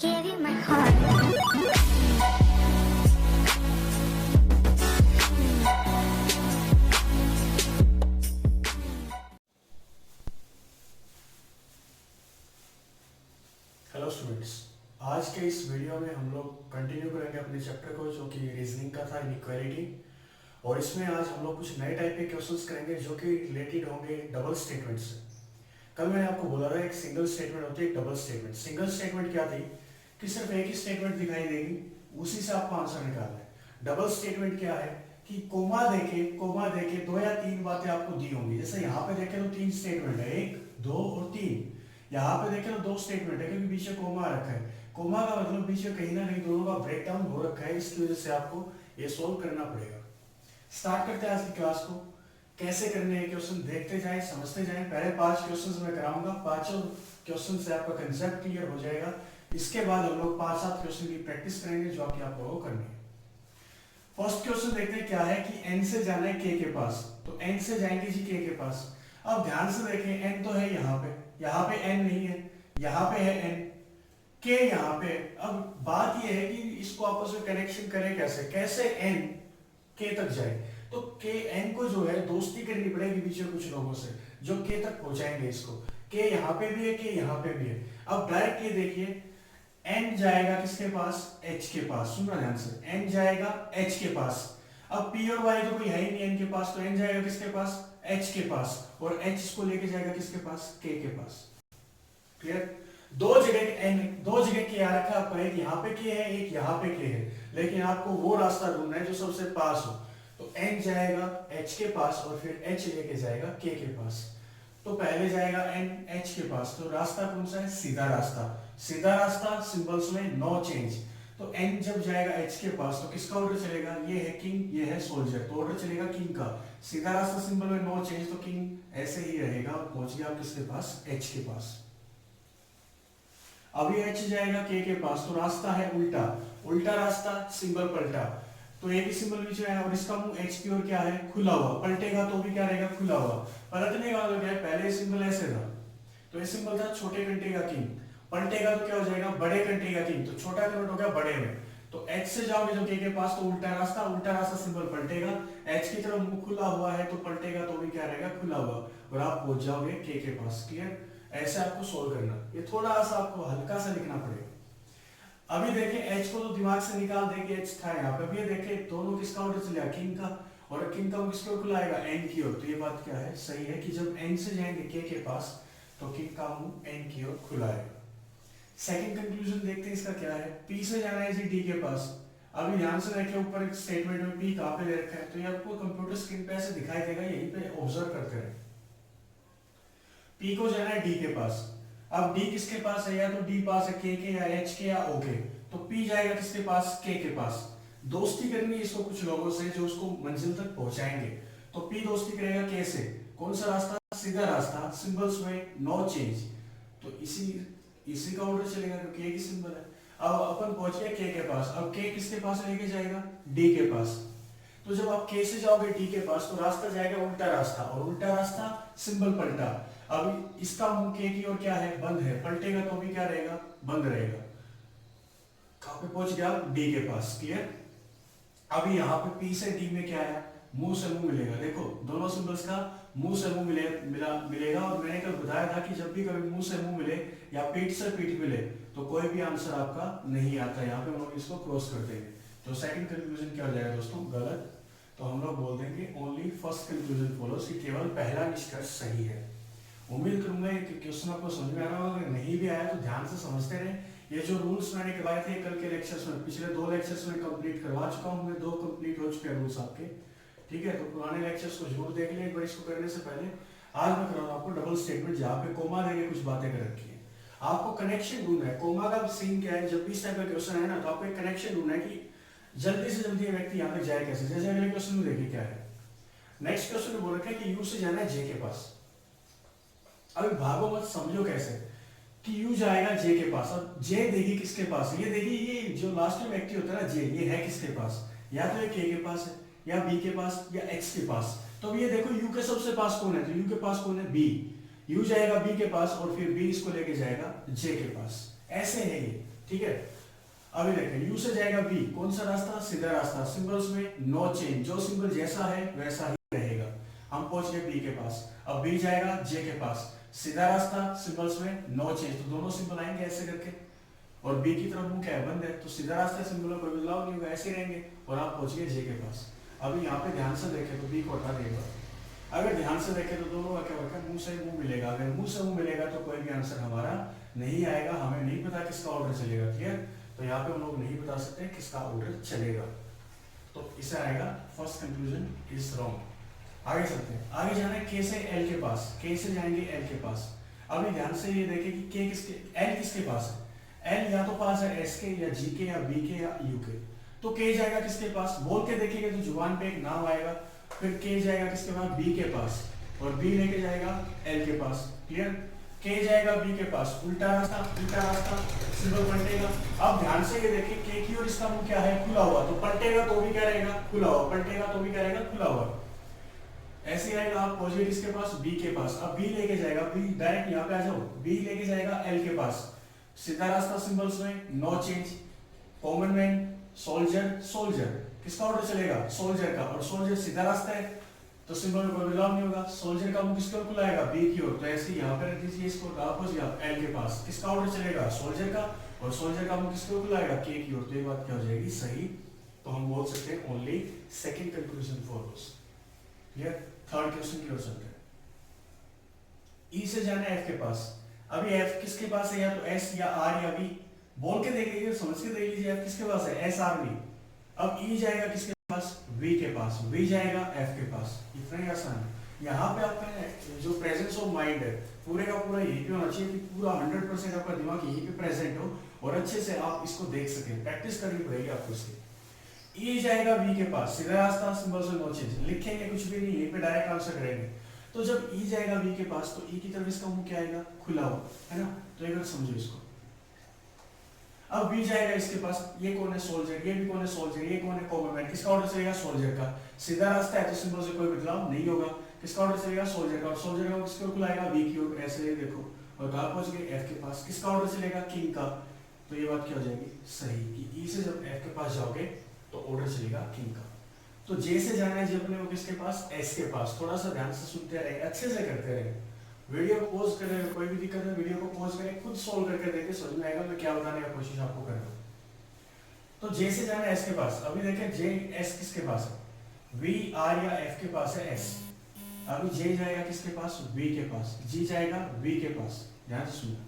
give you my heart. Hello students, आज के इस वीडियो में हम लोग कंटिन्यू करेंगे अपने चैप्टर को जो कि रीजनिंग का था, इनइक्वालिटी। और इसमें आज हम लोग कुछ नए टाइप के क्वेश्चंस करेंगे जो कि रिलेटेड होंगे डबल स्टेटमेंट से। कल मैंने आपको बोला था एक सिंगल स्टेटमेंट होती है, एक डबल स्टेटमेंट। सिंगल स्टेटमेंट क्या थी कि सिर्फ एक ही स्टेटमेंट दिखाई देगी, उसी से आपको आंसर निकालना है। डबल स्टेटमेंट क्या है कि कोमा देके दो या तीन बातें आपको दी होंगी। जैसे यहाँ पे देखे तो तीन स्टेटमेंट है, एक, दो और तीन। यहाँ पे देखे तो दो स्टेटमेंट है क्योंकि पीछे कोमा रखा है। कोमा का मतलब पीछे कहीं ना कहीं दोनों का ब्रेक डाउन हो रखा है, इसकी वजह से आपको ये सोल्व करना पड़ेगा। स्टार्ट करते हैं आज की क्लास को। कैसे करने हैं क्वेश्चन देखते जाएं, समझते जाएं। पहले 5 क्वेश्चंस मैं कराऊंगा, पांचों क्वेश्चन से आपका कंसेप्ट क्लियर हो जाएगा। इसके बाद हम लोग 5-7 क्वेश्चन की प्रैक्टिस करेंगे जो कि आप लोगों को करनी है। फर्स्ट क्वेश्चन देखते हैं क्या है कि n से जाना है k के पास, तो n से जाएंगे जी k के पास। अब ध्यान से देखें, n तो है यहाँ पे n नहीं है, यहाँ पे है n, k यहाँ पे। अब बात यह है कि इसको आपस में कनेक्शन करें कैसे n k तक जाए। तो k n को जो है दोस्ती करनी पड़ेगी पीछे कुछ लोगों से जो k तक पहुंचाएंगे इसको। k यहाँ पे भी है, k यहाँ पे भी है। अब डायरेक्ट ये देखिए, n जाएगा किसके पास, h के पास। सुनना ध्यान से, n जाएगा h के पास। अब p और y तो कोई है ही नहीं n के पास, तो n जाएगा किसके पास, h के पास, और h इसको लेके जाएगा किसके पास, k के पास। क्लियर? दो जगह k आ रखा है आपका, एक यहाँ पे k है, एक यहाँ पे k है, लेकिन आपको वो रास्ता ढूंढना है जो सबसे पास हो। तो n जाएगा h के पास और फिर h लेके जाएगा k के पास। तो पहले जाएगा n h के पास, तो रास्ता कौन सा है, सीधा रास्ता सिंबल्स में नो चेंज। तो n जब जाएगा h के पास तो किसका ऑर्डर चलेगा, ये है किंग, ये है सोल्जर, तो ऑर्डर चलेगा किंग का। सीधा रास्ता सिंबल में नो चेंज, तो किंग ऐसे ही रहेगा और पहुंच गया आप किसके पास, h के पास। अभी h जाएगा k के पास, तो रास्ता है उल्टा रास्ता, सिंबल पलटा, तो एक ही सिंबल नीचे है और इसका मुंह h की ओर क्या है, खुला हुआ। पलटेगा तो भी क्या रहेगा, खुला हुआ। पलटने का मतलब क्या है, पहले सिंबल ऐसे था, तो ये सिंबल था छोटे कंट्री का किंग। पलटेगा तो क्या हो जाएगा, बड़े कंट्री का किंग, तो छोटा कन्वर्ट हो गया बड़े में। तो h से जाओगे जो k के पास, तो उल्टा रास्ता सिंबल पलटेगा। h की तरफ मुंह खुला हुआ है तो पलटेगा तो भी क्या रहेगा, खुला हुआ, और आप पहुंच जाओगे k के पास। क्लियर? ऐसे आपको सोल्व करना, ये थोड़ा सा आपको हल्का सा लिखना पड़ेगा। अभी देखें h को तो दिमाग से निकाल देंगे, h था यहाँ पे। अभी देखें दोनों किसका ऑर्डर चलेगा, किंग का, और किंग का किसके ओर खुलाएगा, n की ओर। तो ये बात क्या है, सही है कि जब n से जाएंगे k के पास तो किंग का मुंह n की ओर खुलाएगा। सेकंड कंक्लूजन देखते हैं इसका क्या है। p से जाना है जी d के पास। अभी ध्यान से देखिए, ऊपर एक स्टेटमेंट में p कहाँ पे दे रखा है, तो ये आपको कंप्यूटर स्क्रीन पे ऐसे दिखाई देगा, यहीं पे ऑब्जर्व करते रहे। p को जाना है d के पास। अब d किसके पास है, या तो d पास है k के, या h के, या o के। तो p जाएगा किसके पास, k के पास। दोस्ती करनी है इसको कुछ लोगों से जो उसको मंजिल तक पहुंचाएंगे। तो p दोस्ती करेगा k से। कौन सा रास्ता, सीधा रास्ता, सिंबल्स में नो चेंज, तो इसी का ऑर्डर चलेगा क्योंकि एक ही सिंबल है। अब अपन पहुंच गए k के पास। अब k किसके पास लेके जाएगा, d के पास। तो जब आप k से जाओगे d के पास तो रास्ता जाएगा उल्टा रास्ता, और उल्टा रास्ता सिंबल पलटा। अब इसका मुंह k की ओर क्या है, बंद है, पलटेगा तो भी क्या रहेगा, बंद रहेगा। कहां पे पहुंच गया, d के पास। क्लियर? अभी यहाँ पे p से d में क्या है, मुंह से मुंह मिलेगा। देखो दोनों सिंबल्स का मुंह से मुंह मिलेगा। और मैंने कल बताया था कि जब भी कभी मुंह से मुंह मिले या पीठ से पीठ मिले तो कोई भी आंसर आपका नहीं आता। यहाँ पे हम लोग इसको क्रॉस कर देंगे, तो सेकंड कंक्लूजन क्या हो जाएगा दोस्तों, गलत। तो हम लोग बोल देंगे ओनली फर्स्ट कंक्लूजन फॉलोस, कि केवल पहला निष्कर्ष सही है। उम्मीद करूंगा कि क्वेश्चन आपको समझ में आ रहा होगा। अगर नहीं भी आया तो ध्यान से समझते रहे। ये जो रूल्स मैंने करवाए थे कल के लेक्चर्स में, पिछले 2 लेक्चर्स में कंप्लीट करवा चुका हूँ मैं, 2 कंप्लीट हो चुके हैं रूल्स आपके। ठीक है, तो पुराने लेक्चर्स को जरूर देख लें एक बार इसको करने से पहले। आज मैं कर रहा हूँ आपको डबल स्टेटमेंट, जहाँ पे कोमा देके कुछ बातें कर रखी है। आपको कनेक्शन ढूंढना है। कोमा का सीन क्या है, जब भी इस टाइप का क्वेश्चन है ना, तो आपको एक कनेक्शन ढूंढना है कि जल्दी से जल्दी ये व्यक्ति यहाँ तक जाए कैसे। जैसे अगले क्वेश्चन में देखिए क्या है। नेक्स्ट क्वेश्चन में बोल रखा है कि यू से जाना है जे के पास। अभी भागो मत, समझो कैसे कि यू जाएगा जे के पास। अब जे देगी किसके पास, ये देगी, ये जो लास्ट में व्यक्ति होता है ना जे, ये है किसके पास, या तो ये के के पास है, या बी के पास, या एक्स के पास। तो अब ये देखो यू के सबसे पास कौन है, तो यू के पास कौन है, बी। यू जाएगा बी के पास और फिर बी इसको लेके जाएगा जे के पास। ऐसे है ये। ठीक है। अभी देखें यू से जाएगा बी, कौन सा रास्ता, सीधा रास्ता, सिंबल्स में नो चेंज, जो सिंबल जैसा है वैसा ही रहेगा। हम पहुंच गए बी के पास, अब बी जाएगा जे के पास, सीधा रास्ता, सिंबल्स में नो चेंज, तो दोनों सिंबल आएंगे ऐसे करके, और बी की तरफ मुंह क्या है, बंद है, तो सीधा रास्ता सिंबल में कोई बदलाव नहीं होगा, ऐसे ही रहेंगे, और आप पहुंच गए जे के पास। अभी यहाँ पे ध्यान से देखें तो बी को हटा देगा, अगर ध्यान से देखें तो दोनों का क्या होगा, मुंह से मुंह मिलेगा, अगर मुंह से मुंह मिलेगा तो कोई भी आंसर हमारा नहीं आएगा, हमें नहीं पता किसका ऑर्डर चलेगा, क्लियर। तो यहाँ पे हम लोग नहीं बता सकते किसका ऑर्डर चलेगा, तो इसे आएगा फर्स्ट कंक्लूजन इज रॉन्ग। आगे चलते हैं, आगे जाना है के से एल के पास, के से जाएंगे एल के पास। अभी ध्यान से ये देखें कि के किसके, एल किसके पास है, एल या तो पास है एस के या जी के या बी के या यू के, तो के जाएगा किसके पास, बोल के देखेंगे तो जुबान पे एक नाम आएगा, फिर के जाएगा किसके पास, बी के पास, और बी लेके जाएगा एल के पास, क्लियर। के जाएगा बी के पास, उल्टा रास्ता सिंबल पलटेगा। अब ध्यान से ये देखिए के की और इसका मुंह क्या है, खुला हुआ, तो पलटेगा तो भी क्या रहेगा, खुला हुआ, पलटेगा तो भी क्या रहेगा, खुला हुआ। ऐसे ही आएगा, आप पहुंचे किसके पास, बी के पास, अब बी लेके जाएगा, बी डायरेक्ट यहाँ पे आ जाओ, बी लेके जाएगा एल के पास, सीधा रास्ता, सिंबल्स में no change, common man, soldier, किसका ऑर्डर चलेगा, सोल्जर का, और सोल्जर सीधा रास्ता है तो सिंबल में कोई बदलाव नहीं होगा, सोल्जर का मुंह किसकी ओर खुला आएगा, बी की ओर, तो ऐसे यहाँ पे रख दीजिए इसको, आप पहुंच गया एल के पास, किसका ऑर्डर चलेगा, सोल्जर का, और सोल्जर का मुंह किसकी ओर खुला आएगा, के की ओर, तो ये बात क्या हो जाएगी, सही। तो हम बोल सकते हैं only second conclusion follows, clear. Third question की ओर चलते हैं, ई से जाना है एफ के पास। अभी एफ किसके पास है, या तो एस या आर या बी, बोल के देख लीजिए, समझ के देख लीजिए, एफ किसके पास है, एस आर बी। अब ई जाएगा किसके पास, वी के पास, वी जाएगा एफ के पास, इतना ही आसान है। यहाँ पे आपका जो प्रेजेंस ऑफ माइंड है पूरे का पूरा यहीं पे होना चाहिए कि पूरा 100% आपका दिमाग यहीं पे प्रेजेंट हो और अच्छे से आप इसको देख सकें, प्रैक्टिस करनी पड़ेगी आपको इसकी। ई जाएगा वी के पास, सीधा रास्ता, सिंबल्स में नो चेंज, लिखेंगे कुछ भी नहीं, यहीं पे डायरेक्ट आंसर करेंगे। तो जब ई जाएगा वी के पास तो ई की तरफ इसका मुंह क्या आएगा, खुला हुआ, है ना, तो एक बार समझो इसको। अब बी जाएगा इसके पास, ये कौन है, सोल्जर, ये भी कौन है, सोल्जर, ये कौन है, कॉमन मैन, किसका ऑर्डर चलेगा, सोल्जर का, सीधा रास्ता है तो सिंबल से कोई बदलाव नहीं होगा, किसका ऑर्डर चलेगा, सोल्जर का, और सोल्जर का किसके ओर खुलाएगा, बी की ओर, ऐसे देखो, और कहां पहुंच गए, एफ के पास, किसका ऑर्डर चलेगा, किंग का, तो ये बात क्या हो जाएगी, सही, कि ई से जब एफ के पास जाओगे तो ऑर्डर चलेगा किंग का। तो जे से जाना है जी अपने को किसके पास, एस के पास। थोड़ा सा ध्यान से सुनते रहे, अच्छे से करते रहे, वीडियो को पॉज करें, कोई भी दिक्कत है वीडियो को पॉज करें, खुद सोल्व करके देखें, समझ में आएगा मैं क्या बताने का कोशिश आपको कर रहा हूँ। तो जे से जाना है एस के पास। अभी देखें जे एस किसके पास है, वी आर या एफ के पास है एस। अभी जे जाएगा किसके पास, वी के पास, जी जाएगा वी के पास, ध्यान से सुनना।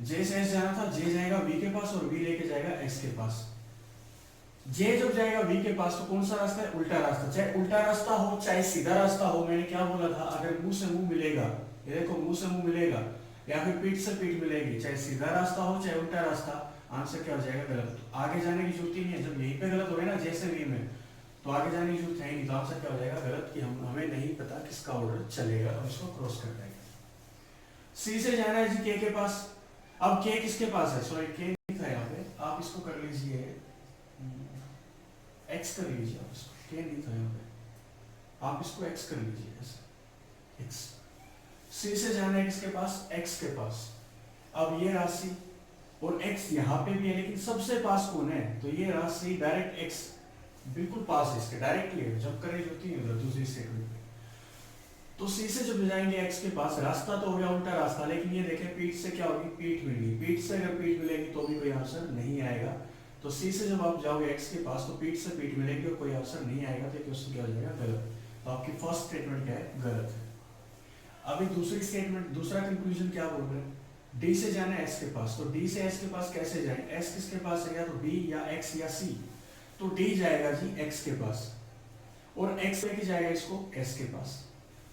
जे से एस जाना था, जे जाएगा वी के पास और वी लेके जाएगा एस के पास। जे जब जाएगा वी के पास तो कौन सा रास्ता है, उल्टा रास्ता, चाहे उल्टा रास्ता हो चाहे सीधा रास्ता हो, मैंने क्या बोला था, अगर मुंह से मुंह मिलेगा, ये देखो मुंह से मुंह मिलेगा या फिर पीठ से पीठ मिलेगी, चाहे सीधा रास्ता हो चाहे उल्टा रास्ता, आंसर क्या हो जाएगा, गलत। तो आगे जाने की जरूरत ही नहीं है, जब यहीं पे गलत हो गया ना जैसे वी में, तो आगे जाने की जरूरत है नहीं, तो आंसर क्या हो जाएगा, गलत, कि हमें नहीं पता किसका ऑर्डर चलेगा, हम इसको क्रॉस कर देंगे। सी से जाना है जी के पास। अब के किसके पास है, सॉरी के नहीं था यहाँ पे, आप इसको कर लीजिए एक्स कर लीजिए, आप इसको, के नहीं था यहाँ पे, आप इसको एक्स कर लीजिए ऐसे, एक्स। सी से जाना है किसके पास, एक्स के पास। अब ये राशि और एक्स यहाँ पे भी है, लेकिन सबसे पास कौन है, तो ये राशि डायरेक्ट एक्स बिल्कुल पास है इसके, डायरेक्टली है, जब करें जो थी दूसरी स्टेटमेंट में। तो सी से जब जाएंगे एक्स के पास, रास्ता तो हो गया उल्टा रास्ता, लेकिन ये देखें पीठ से क्या होगी, पीठ मिलेगी, पीठ से अगर पीठ मिलेगी तो भी कोई आंसर नहीं आएगा। तो सी से जब आप जाओगे एक्स के पास तो पीठ से पीठ मिलेगी और कोई आंसर नहीं आएगा, तो क्वेश्चन क्या हो जाएगा, गलत। तो आपकी फर्स्ट स्टेटमेंट क्या है, गलत है। अभी दूसरी स्टेटमेंट, दूसरा कंक्लूजन क्या बोल रहे हैं, डी से जाना है एस के पास। तो डी से एस के पास कैसे जाए, एस किसके पास है, या तो बी या एक्स या सी, तो डी जाएगा जी एक्स के पास और एक्स लेके जाएगा इसको एस के पास।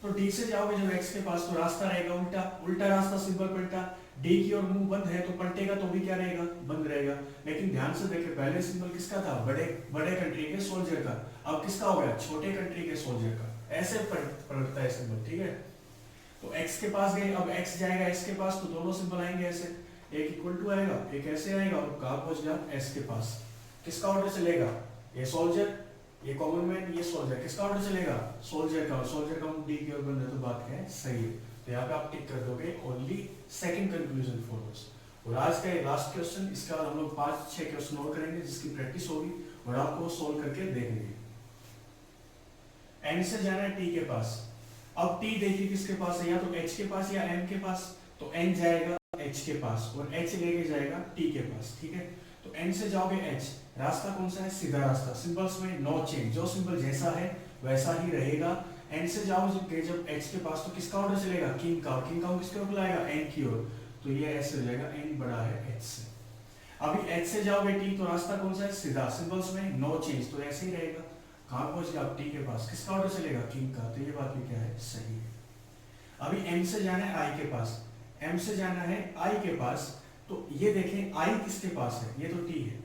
तो डी से जाओगे जब एक्स के पास तो रास्ता रहेगा उल्टा, उल्टा रास्ता, सिंपल पलटा, डी की ओर मुंह बंद है तो पलटेगा तो भी क्या रहेगा, बंद रहेगा। लेकिन ध्यान से देखें पहले सिंबल किसका था, बड़े कंट्री के सोल्जर का, अब किसका हो गया, छोटे कंट्री के सोल्जर का, ऐसे पलटता है सिंबल, ठीक है। तो x के पास गए, अब x जाएगा s के पास तो दोनों सिंबल आएंगे ऐसे, एक इक्वल टू आएगा, एक ऐसे आएगा, और कहां पहुंच गया, s के पास। किसका ऑर्डर चलेगा, ये सोल्जर, ये कॉमन मैन, ये सोल्जर, किसका ऑर्डर चलेगा, सोल्जर का, और सोल्जर का डी की ओर बंद है तो बात क्या है, सही है। तो यहाँ पे आप टिक कर दोगे, ओनली सेकंड कंक्लूजन फॉलोस। और आज का ये लास्ट क्वेश्चन, इसके बाद हम लोग 5-6 क्वेश्चन और करेंगे जिसकी प्रैक्टिस होगी और आपको सोल्व करके देखेंगे। एन से जाना है टी के पास। अब टी देखिए किसके पास है, या तो एच के पास या एम के पास। तो एन जाएगा एच के पास और एच लेके जाएगा टी के पास, ठीक है। तो एन से जाओगे एच, रास्ता कौन सा है, सीधा रास्ता, सिंबल्स में नो चेंज, जो सिंबल जैसा है वैसा ही रहेगा। एन से जाओगे जब एच के पास तो किसका ऑर्डर चलेगा, किंग का, और किंग का किसके ओर बुलाएगा, एन की ओर। तो ये ऐसे हो जाएगा, एन बड़ा है एच से। अभी एच से जाओगे टी, तो रास्ता कौन सा है, सीधा, सिंबल्स में नो चेंज, तो ऐसे ही रहेगा। कहां पहुंच गया, टी के पास, किसका ऑर्डर चलेगा, किंग का। तो ये बात भी क्या है, सही है। अभी एम से जाना है आई के पास, एम से जाना है आई के पास। तो ये देखें आई किसके पास है, ये तो टी है।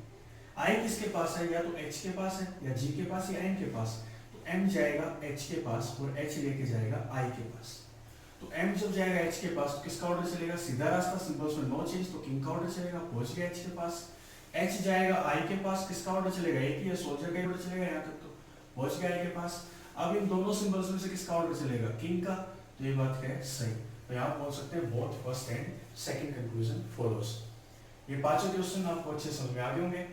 आई किसके पास है, या तो एच के पास है, या जी के पास, या एन के पास। तो एम जाएगा एच के पास और एच लेके जाएगा आई के पास। तो एम जब जाएगा एच के पास तो किसका ऑर्डर चलेगा, सीधा रास्ता, सिंबल्स में नो चेंज, तो किंग का ऑर्डर चलेगा, पहुंच गया एच के पास। एच जाएगा आई के पास, किसका ऑर्डर चलेगा, एक ही है, सोल्जर का ऑर्डर चलेगा, यहाँ तक तो पहुंच गया आई के पास। अब इन दोनों सिंबल्स में से किसका ऑर्डर चलेगा, किंग का। तो ये बात क्या है, सही। तो यहाँ बोल सकते हैं both first and second conclusion follows. ये पांचों क्वेश्चन आपको अच्छे समझ में आ गए होंगे।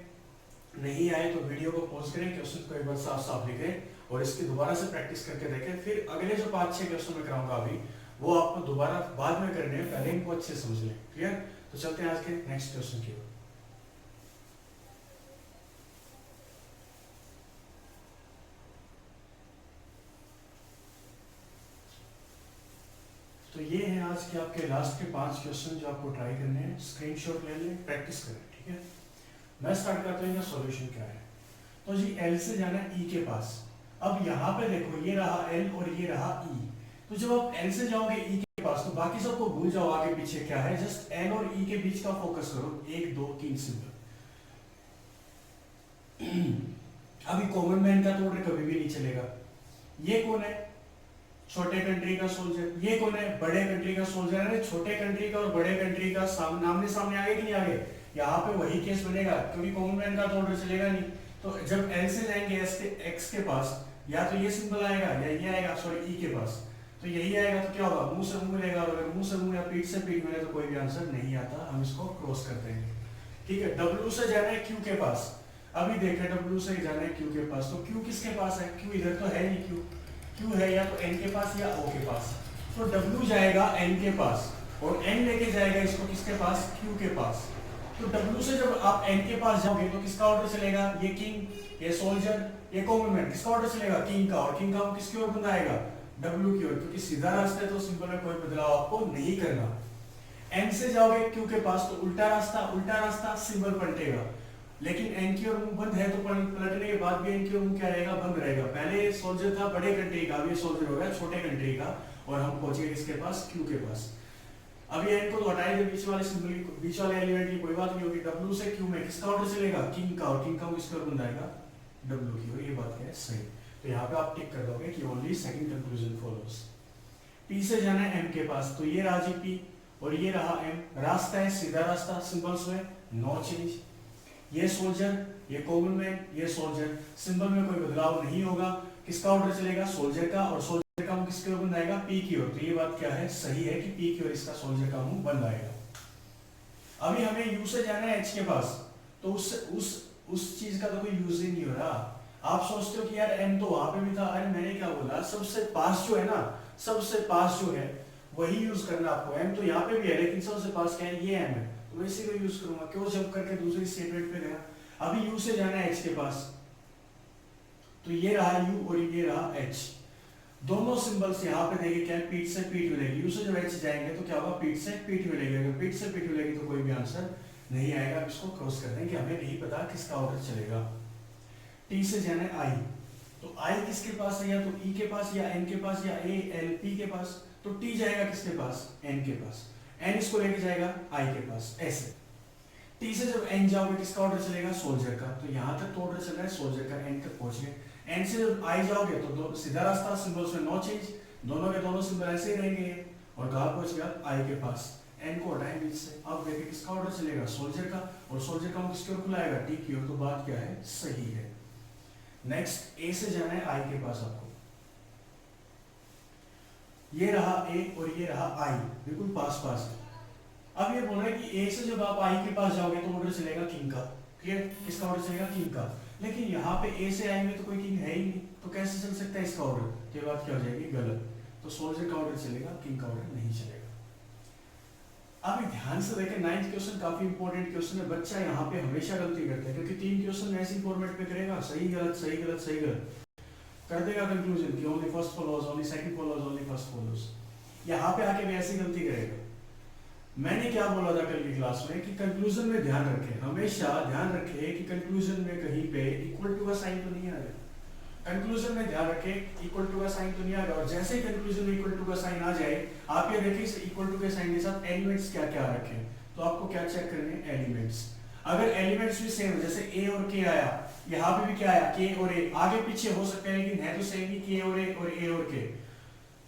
नहीं आए तो वीडियो को पॉज करें, क्वेश्चन को एक बार साफ साफ लिखें और इसकी दोबारा से प्रैक्टिस करके देखें। फिर अगले जो 5-6 क्वेश्चन मैं कराऊंगा अभी, वो आपको दोबारा बाद में करने हैं, पहले इनको अच्छे समझ लें। क्लियर? तो चलते हैं आज के नेक्स्ट क्वेश्चन की ओर। तो ये हैं आज के आपके लास्ट के 5 क्वेश्चन जो आपको ट्राई करने हैं। स्क्रीनशॉट ले लें, प्रैक्टिस करें, ठीक है। मैं स्टार्ट करता हूँ, सॉल्यूशन क्या है। तो जी एल से जाना है ई के पास। अब यहाँ पे देखो, ये रहा एल और ये रहा ई। तो जब आप एल से जाओगे ई के पास तो बाकी सबको भूल जाओ, आगे पीछे क्या है, जस्ट एल और ई के बीच का फोकस करो, 1 2 3 सिंबल। अभी कॉमन मैन का तो ऑर्डर कभी भी नहीं चलेगा। ये कौन है, छोटे कंट्री का सोल्जर। ये कौन है, बड़े कंट्री का सोल्जर। अरे छोटे कंट्री का और बड़े कंट्री का आमने सामने आगे कि नहीं आगे, यहाँ पे वही केस बनेगा, क्योंकि कॉमन मैन का तो ऑर्डर चलेगा नहीं। तो जब एल से जाएंगे एक्स के पास, या तो ये सिंबल आएगा या ये आएगा, सॉरी ई के पास। तो यही आएगा तो क्या होगा, मुंह से मुंह मिलेगा, और अगर मुंह से मुंह या पीठ से पीठ मिले तो कोई भी आंसर नहीं आता, हम इसको क्रॉस कर देंगे। ठीक है। डब्ल्यू से जाना है क्यू के पास। अभी देखें, डब्ल्यू से जाना है क्यू के पास, तो क्यू किसके पास है, क्यू इधर तो है नहीं, क्यू है या तो एन के पास या ओ के पास। तो डब्ल्यू जाएगा एन के पास और एन लेके जाएगा इसको किसके पास, क्यू के पास। तो डब्ल्यू से जब आप एन के पास जाओगे तो किसका ऑर्डर चलेगा, ये किंग, ये सोल्जर, ये कॉमन मैन, किसका ऑर्डर चलेगा, किंग का। और किंग का किसकी ओर बुलाएगा, डब्ल्यू की ओर, क्योंकि सीधा रास्ता है तो सिंबल में कोई बदलाव आपको नहीं करना। एन से जाओगे क्यू के पास तो उल्टा रास्ता सिंबल पलटेगा, लेकिन एन की ओर मुंह बंद है तो पलटने के बाद भी एन की ओर मुंह क्या रहेगा, बंद रहेगा। पहले सोल्जर था बड़े कंट्री का, अभी सोल्जर हो गया छोटे कंट्री का, और हम पहुंचे किसके पास, क्यू के पास। अभी एन को तो हटाए दे, बीच वाले सिंबल, बीच वाले एलिमेंट की कोई बात नहीं होगी। डब्ल्यू से क्यू में किसका ऑर्डर चलेगा, किंग का, और किंग का किसके ओर बंद आएगा, डब्ल्यू की ओर। ये बात है सही। तो यहाँ पे आप टिक कर दोगे कि only second conclusion follows. P से जाना है एम के पास, तो ये रहा जी पी और ये रहा एम। रास्ता है सीधा रास्ता, सिंबल्स में नो चेंज। ये सोल्जर, ये कॉमन मैन, ये सोल्जर, सिंबल में कोई बदलाव नहीं होगा। किसका ऑर्डर चलेगा, सोल्जर का, और सोल्जर का मुंह किसके ओर बंद आएगा, पी की ओर। तो ये बात क्या है, सही है कि पी की ओर इसका सोल्जर का मुंह बंद आएगा। अभी हमें यू से जाना है एच के पास, तो उस चीज का तो कोई यूज ही नहीं हो रहा। आप सोचते हो कि यार एम तो वहां पे भी था, अरे मैंने क्या बोला, सबसे पास जो है ना, सबसे पास जो है वही यूज करना आपको। एम तो यहाँ पे भी है लेकिन सबसे पास क्या है, ये एम है, तो इसी को यूज करूंगा। क्यों जंप करके दूसरी स्टेटमेंट पे गया। अभी यू से जाना है एच के पास, तो ये रहा यू और ये रहा एच। दोनों सिंबल्स यहाँ पे देंगे क्या, पीठ से पीठ मिलेगी। यू से जब एच जाएंगे तो क्या होगा, पीठ से पीठ मिलेगी। अगर पीठ से पीठ मिलेगी तो कोई भी आंसर नहीं आएगा। इसको क्रॉस कर देंगे, हमें नहीं पता किसका ऑर्डर चलेगा। टी से जाना है आई, तो आई किसके पास है, या तो ई के पास या एन के पास या ए एल पी के पास। तो टी जाएगा किसके पास, एन के पास। एन इसको लेके जाएगा आई के पास, ऐसे। टी से जब एन जाओगे किसका ऑर्डर चलेगा, सोल्जर का। तो यहाँ तक तो ऑर्डर चल रहा है सोल्जर का, एन तक पहुंच गए। एन से जब आई जाओगे तो सीधा रास्ता, सिंबल्स में नो चेंज, दोनों के दोनों सिंबल ऐसे ही रहेंगे। और कहाँ पहुंच गया, आई के पास। एन को हटाएं बीच से। अब देखिए किसका ऑर्डर चलेगा, सोल्जर का, और सोल्जर का किसकी ओर खुलाएगा, टी की ओर। तो बात क्या है, सही है। नेक्स्ट ए से जाना है आई के पास आपको। ये रहा ए और ये रहा आई, बिल्कुल पास पास है। अब ये बोल रहा है कि ए से जब आप आई के पास जाओगे तो ऑर्डर चलेगा किंग का, क्लियर, इसका ऑर्डर चलेगा किंग का। लेकिन यहाँ पे ए से आई में तो कोई किंग है ही नहीं, तो कैसे चल सकता है इसका ऑर्डर, तो ये बात क्या हो जाएगी, गलत। तो सोल्जर का ऑर्डर चलेगा, किंग का ऑर्डर नहीं चलेगा। अब ध्यान से देखें, 9th क्वेश्चन काफी इंपॉर्टेंट क्वेश्चन है। बच्चा यहाँ पे हमेशा गलती करता है, क्योंकि 3 क्वेश्चन ऐसी फॉर्मेट पे करेगा, सही गलत सही गलत सही गलत कर देगा कंक्लूजन की only first follows, only second follows, only first follows. यहाँ पे आके भी ऐसी गलती करेगा। मैंने क्या बोला था कल की क्लास में कि कंक्लूजन में ध्यान रखें, हमेशा ध्यान रखें कि कंक्लूजन में कहीं पे इक्वल टू का साइन तो नहीं आ रहा। कंक्लूजन में ध्यान रखें इक्वल टू का साइन तो नहीं आ रहा, और जैसे ही कंक्लूजन में इक्वल टू का साइन आ जाए, आप ये देखिए इस इक्वल टू के साइन के साथ एलिमेंट्स क्या क्या रखे, तो आपको क्या चेक करने हैं, एलिमेंट्स। अगर एलिमेंट्स भी सेम, जैसे ए और के आया, यहाँ पे भी क्या आया, के और ए, आगे पीछे हो सकता है लेकिन है तो सेम ही, के और ए और के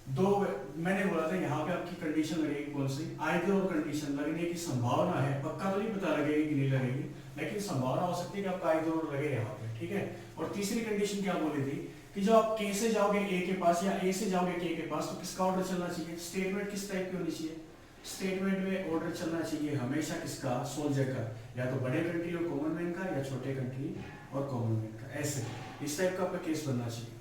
दो। मैंने बोला था यहाँ पे आपकी कंडीशन लगेगी कौन सी, आइदर और कंडीशन लगने की संभावना है, पक्का तो नहीं पता लगेगी कि नहीं लगेगी, लेकिन संभावना हो सकती है कि आपका आइदर और लगे यहाँ पे, ठीक है। और तीसरी कंडीशन क्या बोली थी कि जब आप के से जाओगे ए के पास या ए से जाओगे के के पास, तो किसका ऑर्डर चलना चाहिए, स्टेटमेंट किस टाइप की होनी चाहिए, स्टेटमेंट में ऑर्डर चलना चाहिए हमेशा किसका, सोल्जर का, या तो बड़े कंट्री और कॉमन मैन का, या छोटे कंट्री और कॉमन मैन का, ऐसे इस टाइप का आपका केस बनना चाहिए।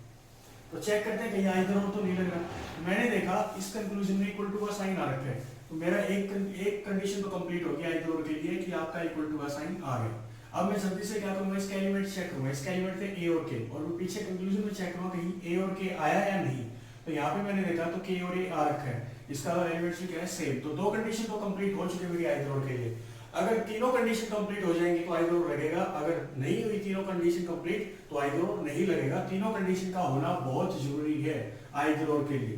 तो चेक करते हैं कि यहाँ इधर और तो नहीं लग रहा। मैंने देखा इस कंक्लूजन में इक्वल टू का साइन आ रखा है, तो मेरा एक कंडीशन तो कंप्लीट हो गया इधर और के लिए कि आपका इक्वल टू का साइन आ गया। अब मैं जल्दी से क्या करूंगा, इसके एलिमेंट चेक करूंगा, इसके एलिमेंट थे ए और के, और मैं पीछे कंक्लूजन में चेक करूंगा कहीं ए और के आया या नहीं। तो यहाँ पे मैंने देखा तो के और ए आ रखा है, इसका एलिमेंट्स भी क्या है, सेम। तो दो कंडीशन तो कंप्लीट हो चुके मेरी इधर और के लिए। अगर तीनों कंडीशन कंप्लीट हो जाएंगे तो आइदर और लगेगा, अगर नहीं हुई तीनों कंडीशन कंप्लीट तो आइदर और नहीं लगेगा। तीनों कंडीशन का होना बहुत जरूरी है आइदर और के लिए।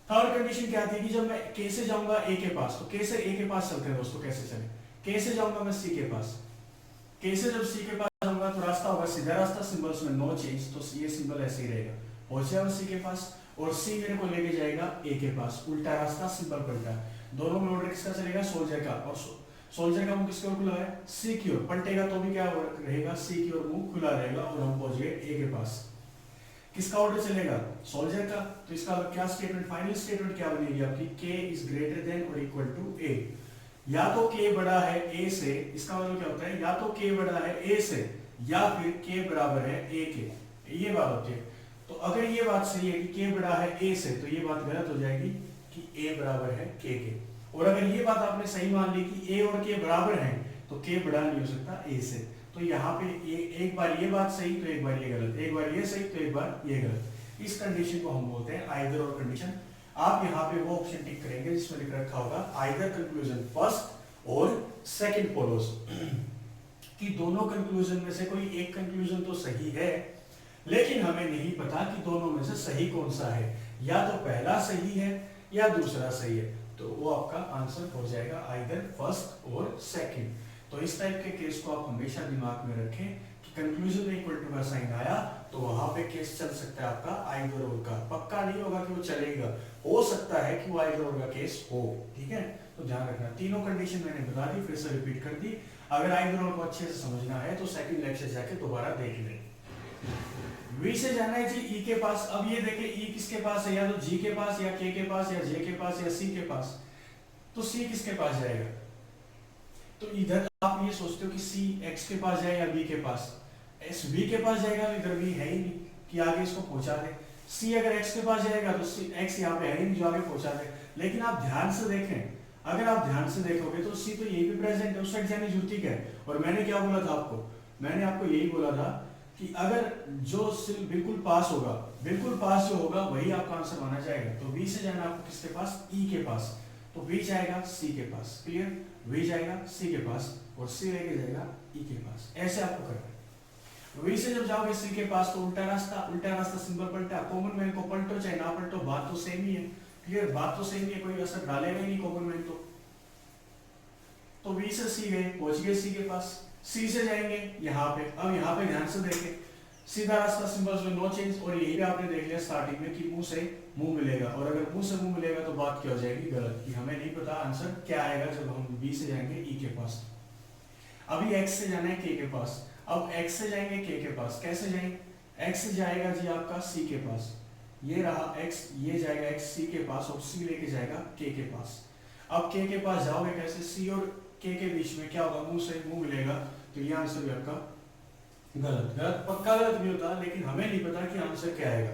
थर्ड कंडीशन क्या थी कि जब मैं के से जाऊंगा ए के पास, तो के से ए के पास चलते हैं दोस्तों, कैसे चले, के से जाऊंगा मैं सी के पास, के से जब सी के पास जाऊंगा तो रास्ता होगा सीधा रास्ता, सिंबल्स में नो चेंज, तो ये सिंबल ऐसे ही रहेगा, पहुंच जाएगा सी के पास, और सी मेरे को लेके जाएगा ए के पास, उल्टा रास्ता सिंबल पलटा, दोनों में ऑर्डर किसका चलेगा, सोल्जर का, और सोल्जर का मुंह किसके ओर खुला है, सी की ओर, पलटेगा तो भी क्या रहेगा, सी की ओर मुंह खुला रहेगा, और हम पहुंच गए ए के पास। किसका ऑर्डर चलेगा, सोल्जर का। तो इसका क्या स्टेटमेंट, फाइनल स्टेटमेंट क्या बनेगी आपकी, के इज ग्रेटर देन और इक्वल टू ए। या तो के बड़ा है ए से, इसका मतलब क्या होता है, या तो के बड़ा है ए से, या फिर के बराबर है ए के, ये बात होती है। तो अगर ये बात सही है कि के बड़ा है ए से, तो ये बात गलत हो जाएगी कि ए बराबर है के। और अगर ये बात आपने सही मान ली कि ए और के बराबर हैं, तो के बड़ा नहीं हो सकता ए से। तो यहाँ पे एक बार ये बात सही तो एक बार ये गलत, एक बार ये सही तो एक बार ये गलत। इस कंडीशन को हम बोलते हैं आइदर और कंडीशन। आप यहाँ पे वो ऑप्शन टिक करेंगे जिसमें लिख रखा होगा आइदर कंक्लूजन फर्स्ट और सेकंड फॉलोज, कि दोनों कंक्लूजन में से कोई एक कंक्लूजन तो सही है, लेकिन हमें नहीं पता कि दोनों में से सही कौन सा है, या तो पहला सही है या दूसरा सही है। तो वो आपका आंसर हो जाएगा आइदर फर्स्ट और सेकंड। तो इस टाइप के केस को आप हमेशा दिमाग में रखें कि कंक्लूजन में इक्वल टू का साइन आया तो वहां पे केस चल सकता है आपका आइदर और का, पक्का नहीं होगा कि वो चलेगा, हो सकता है कि वो आइदर और का केस हो, ठीक है। तो ध्यान रखना, तीनों कंडीशन मैंने बता दी, फिर से रिपीट कर दी। अगर आइदर और को अच्छे से समझना है तो सेकंड लेक्चर जाके दोबारा देख लें। वी से जाना है जी ई के पास। अब ये देखें ई किसके पास है, या तो जी के पास, या के पास, या जे के पास, या सी के पास। तो सी किसके पास जाएगा, तो इधर आप ये सोचते हो कि सी एक्स के पास जाए या बी के पास, एस बी के पास जाएगा तो इधर बी है ही नहीं कि आगे इसको पहुंचा दे। सी अगर एक्स के पास जाएगा तो सी एक्स यहाँ पे है ही नहीं जो आगे पहुंचा दे। लेकिन आप ध्यान से देखें, अगर आप ध्यान से देखोगे तो सी तो यही भी प्रेजेंट है, उस साइड जाने की जरूरत क्या है। और मैंने क्या बोला था आपको, मैंने आपको यही बोला था कि अगर जो बिल्कुल पास होगा, बिल्कुल पास जो होगा वही आपका आंसर माना जाएगा। तो बी से जाना आपको किसके पास, ई के पास, तो बी जाएगा सी के पास, क्लियर, वी जाएगा सी के पास और सी लेके जाएगा ई के पास। ऐसे आपको करना है। वी से जब जाओगे सी के पास तो उल्टा रास्ता, उल्टा रास्ता सिंबल पलटा, कॉमन मैन को पलटो चाहे ना पलटो बात तो सेम ही है, क्लियर, बात तो सेम ही है, कोई असर डालेगा ही नहीं कॉमन मैन। तो वी से सी गए, पहुंच गए सी के पास। सी से जाएंगे यहाँ पे, अब यहाँ पे ध्यान से देखें, सीधा रास्ता सिंबल्स में नो चेंज, और यही भी आपने देख लिया स्टार्टिंग में कि मुंह से मुंह मिलेगा, और अगर मुंह से मुंह मिलेगा तो बात क्या हो जाएगी, गलत, कि हमें नहीं पता आंसर क्या आएगा जब हम बी से जाएंगे ई के पास। अभी एक्स से जाना है के के पास, अब एक्स से जाएंगे के पास, कैसे जाएंगे, एक्स से जाएगा जी आपका सी के पास, ये रहा एक्स, ये जाएगा एक्स सी के पास और सी लेके जाएगा के पास। अब के पास जाओगे कैसे, सी और के बीच में क्या होगा, मुंह से मुंह मिलेगा, तो ये आंसर भी आपका गलत। गलत पक्का गलत भी होता, लेकिन हमें नहीं पता कि आंसर क्या आएगा।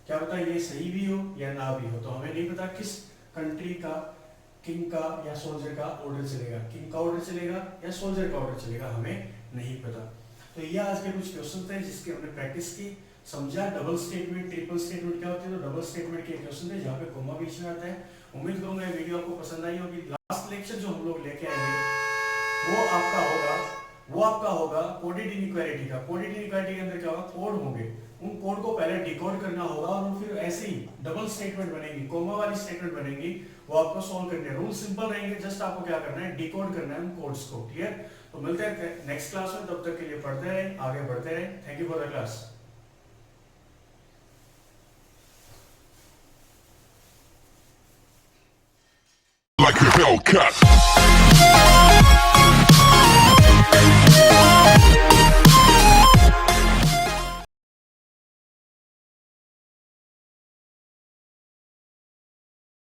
क्या पता ये सही भी हो या ना भी हो, तो हमें नहीं पता किस कंट्री का किंग का या सोल्जर का ऑर्डर चलेगा, किंग का ऑर्डर चलेगा या सोल्जर का ऑर्डर चलेगा, हमें नहीं पता। तो ये आज के कुछ क्वेश्चन थे जिसकी हमने प्रैक्टिस की, समझा डबल स्टेटमेंट ट्रिपल स्टेटमेंट क्या होते हैं। तो डबल स्टेटमेंट के क्वेश्चन थे जहाँ पे कोमा बीच में आता है। उम्मीद करूंगा ये वीडियो आपको पसंद आई होगी। लास्ट लेक्चर जो हम लोग लेके आएंगे वो आपका होगा कोडेड इनइक्वालिटी का। कोडेड इनइक्वालिटी के अंदर क्या होगा, कोड होंगे, उन कोड को पहले डिकोड करना होगा और फिर ऐसे ही डबल स्टेटमेंट बनेगी, कोमा वाली स्टेटमेंट बनेगी, वो आपको सॉल्व करनी है। रूल सिंपल रहेंगे, जस्ट आपको क्या करना है, डिकोड करना है उन कोड्स को। क्लियर? तो मिलते हैं नेक्स्ट क्लास में, तब तक के लिए पढ़ते रहें, आगे बढ़ते रहें। Thank you for the class. Like a Hellcat.